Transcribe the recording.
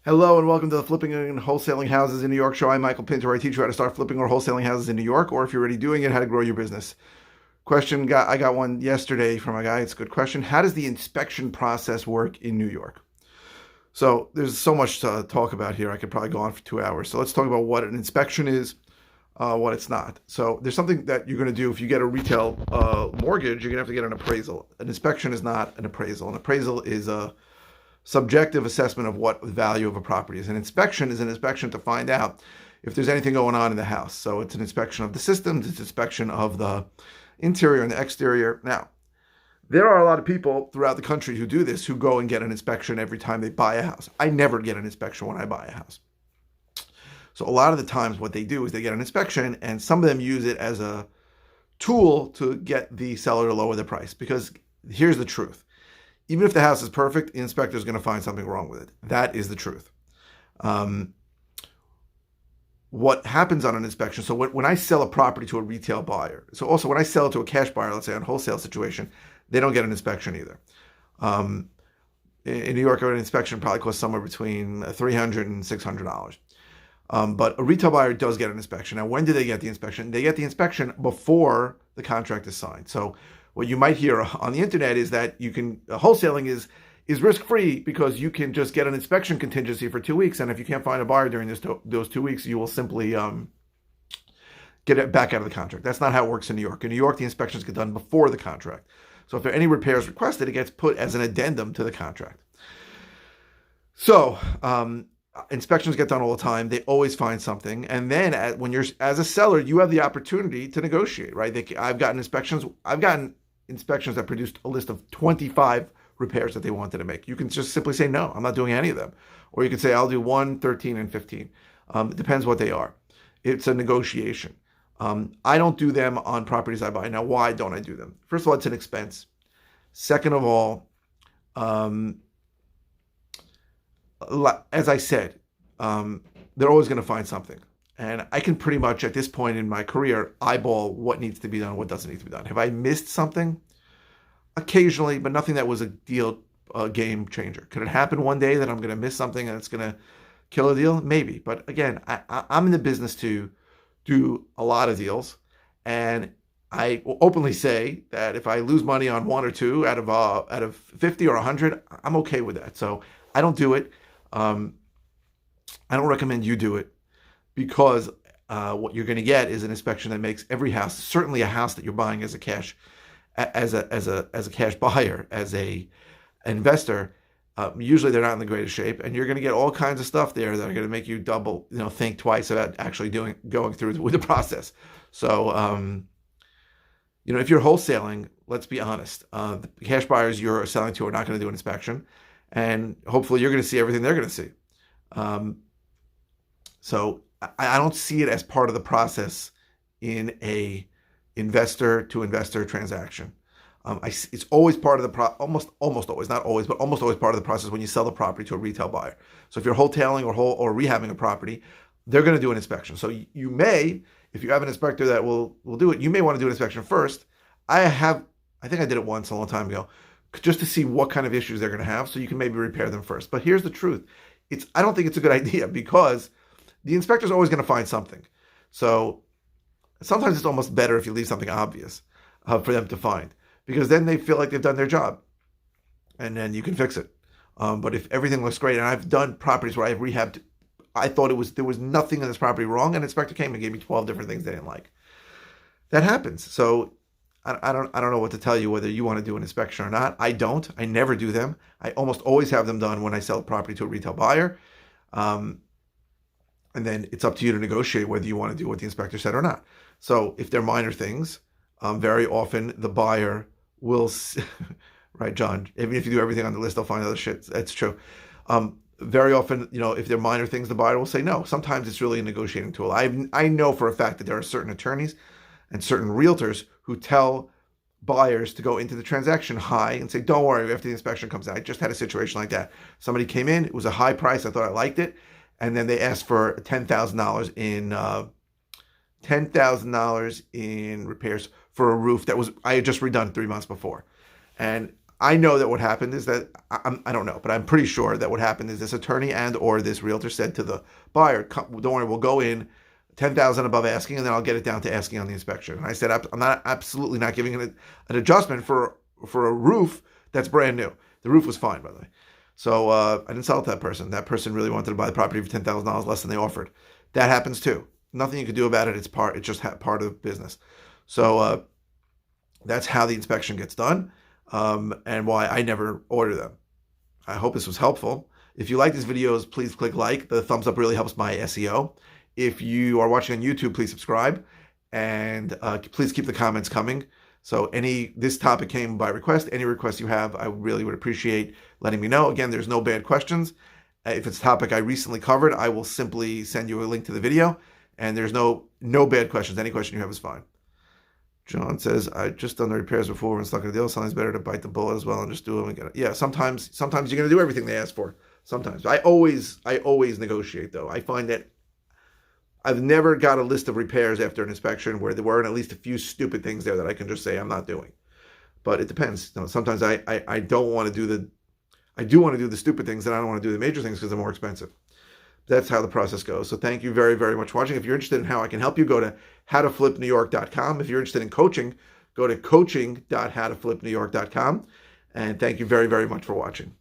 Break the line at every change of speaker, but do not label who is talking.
Hello and welcome to the Flipping and Wholesaling Houses in New York show. I'm Michael Pinter. I teach you how to start flipping or wholesaling houses in New York, or if you're already doing it, how to grow your business. I got one yesterday from a guy. It's a good question. How does the inspection process work in New York? So there's so much to talk about here. I could probably go on for 2 hours. So let's talk about what an inspection is, what it's not. So there's something that you're going to do if you get a retail mortgage. You're going to have to get an appraisal. An inspection is not an appraisal. An appraisal is a subjective assessment of what the value of a property is. An inspection is an inspection to find out if there's anything going on in the house. So it's an inspection of the systems, it's an inspection of the interior and the exterior. Now, there are a lot of people throughout the country who do this, who go and get an inspection every time they buy a house. I never get an inspection when I buy a house. So a lot of the times what they do is they get an inspection, and some of them use it as a tool to get the seller to lower the price. Because here's the truth. Even if the house is perfect, the inspector is going to find something wrong with it. That is the truth. What happens on an inspection, so when I sell a property to a retail buyer, so also when I sell it to a cash buyer, let's say on a wholesale situation, they don't get an inspection either. In New York, an inspection probably costs somewhere between $300 and $600. But a retail buyer does get an inspection. Now, when do they get the inspection? They get the inspection before the contract is signed. So what you might hear on the internet is that wholesaling is risk-free because you can just get an inspection contingency for 2 weeks, and if you can't find a buyer during those 2 weeks, you will simply get it back out of the contract. That's not how it works in New York. In New York, the inspections get done before the contract. So if there are any repairs requested, it gets put as an addendum to the contract. So inspections get done all the time. They always find something. And then when you're as a seller, you have the opportunity to negotiate, right? I've gotten inspections that produced a list of 25 repairs that they wanted to make. You can just simply say, no, I'm not doing any of them. Or you can say, I'll do 1, 13, and 15. It depends what they are. It's a negotiation. I don't do them on properties I buy. Now, why don't I do them? First of all, it's an expense. Second of all, as I said, they're always going to find something. And I can pretty much, at this point in my career, eyeball what needs to be done, what doesn't need to be done. Have I missed something? Occasionally, but nothing that was a game changer. Could it happen one day that I'm going to miss something and it's going to kill a deal? Maybe. But again, I'm in the business to do a lot of deals. And I will openly say that if I lose money on 1 or 2 out of 50 or 100, I'm okay with that. So I don't do it. I don't recommend you do it. Because what you're going to get is an inspection that makes every house, certainly a house that you're buying as a cash buyer, as a investor, usually they're not in the greatest shape, and you're going to get all kinds of stuff there that are going to make you think twice about actually going through with the process. So if you're wholesaling, let's be honest, the cash buyers you're selling to are not going to do an inspection, and hopefully you're going to see everything they're going to see. So I don't see it as part of the process in a investor to investor transaction. It's always part of the almost always, not always, but almost always part of the process when you sell the property to a retail buyer. So if you're wholesaling or rehabbing a property, they're going to do an inspection. So you may, if you have an inspector that will do it, you may want to do an inspection first. I think I did it once a long time ago, just to see what kind of issues they're going to have, so you can maybe repair them first. But here's the truth: I don't think it's a good idea because the inspector's always going to find something. So sometimes it's almost better if you leave something obvious for them to find, because then they feel like they've done their job, and then you can fix it. But if everything looks great, and I've done properties where I've rehabbed, I thought there was nothing in this property wrong, and an inspector came and gave me 12 different things they didn't like. That happens. So I don't know what to tell you, whether you want to do an inspection or not. I don't. I never do them. I almost always have them done when I sell property to a retail buyer. And then it's up to you to negotiate whether you want to do what the inspector said or not. So if they're minor things, very often the buyer will, right, John? Even if you do everything on the list, they'll find other shit. That's true. Very often, if they're minor things, the buyer will say no. Sometimes it's really a negotiating tool. I know for a fact that there are certain attorneys and certain realtors who tell buyers to go into the transaction high and say, don't worry, after the inspection comes out. I just had a situation like that. Somebody came in, it was a high price, I thought I liked it, and then they asked for $10,000 in repairs for a roof that I had just redone 3 months before. And I know that what happened is that I don't know, but I'm pretty sure that what happened is this attorney and or this realtor said to the buyer, "Don't worry, we'll go in 10,000 above asking, and then I'll get it down to asking on the inspection." And I said, I'm not absolutely not giving an adjustment for a roof that's brand new. The roof was fine, by the way. So I didn't sell it to that person. That person really wanted to buy the property for $10,000 less than they offered. That happens too. Nothing you can do about it. It's just part of business. So that's how the inspection gets done, and why I never order them. I hope this was helpful. If you like these videos, please click like. The thumbs up really helps my SEO. If you are watching on YouTube, please subscribe, and please keep the comments coming. So this topic came by request. Any requests you have, I really would appreciate letting me know. Again, there's no bad questions. If it's a topic I recently covered, I will simply send you a link to the video, and there's no bad questions. Any question you have is fine. John says, I just done the repairs before and stuck in a deal. Sometimes it's better to bite the bullet as well and just do them and get it. Yeah, sometimes you're going to do everything they ask for. Sometimes. I always negotiate, though. I find that I've never got a list of repairs after an inspection where there weren't at least a few stupid things there that I can just say I'm not doing. But it depends. Sometimes I don't want to do the stupid things, and I don't want to do the major things because they're more expensive. That's how the process goes. So thank you very, very much for watching. If you're interested in how I can help you, go to howtoflipnewyork.com. If you're interested in coaching, go to coaching.howtoflipnewyork.com. And thank you very, very much for watching.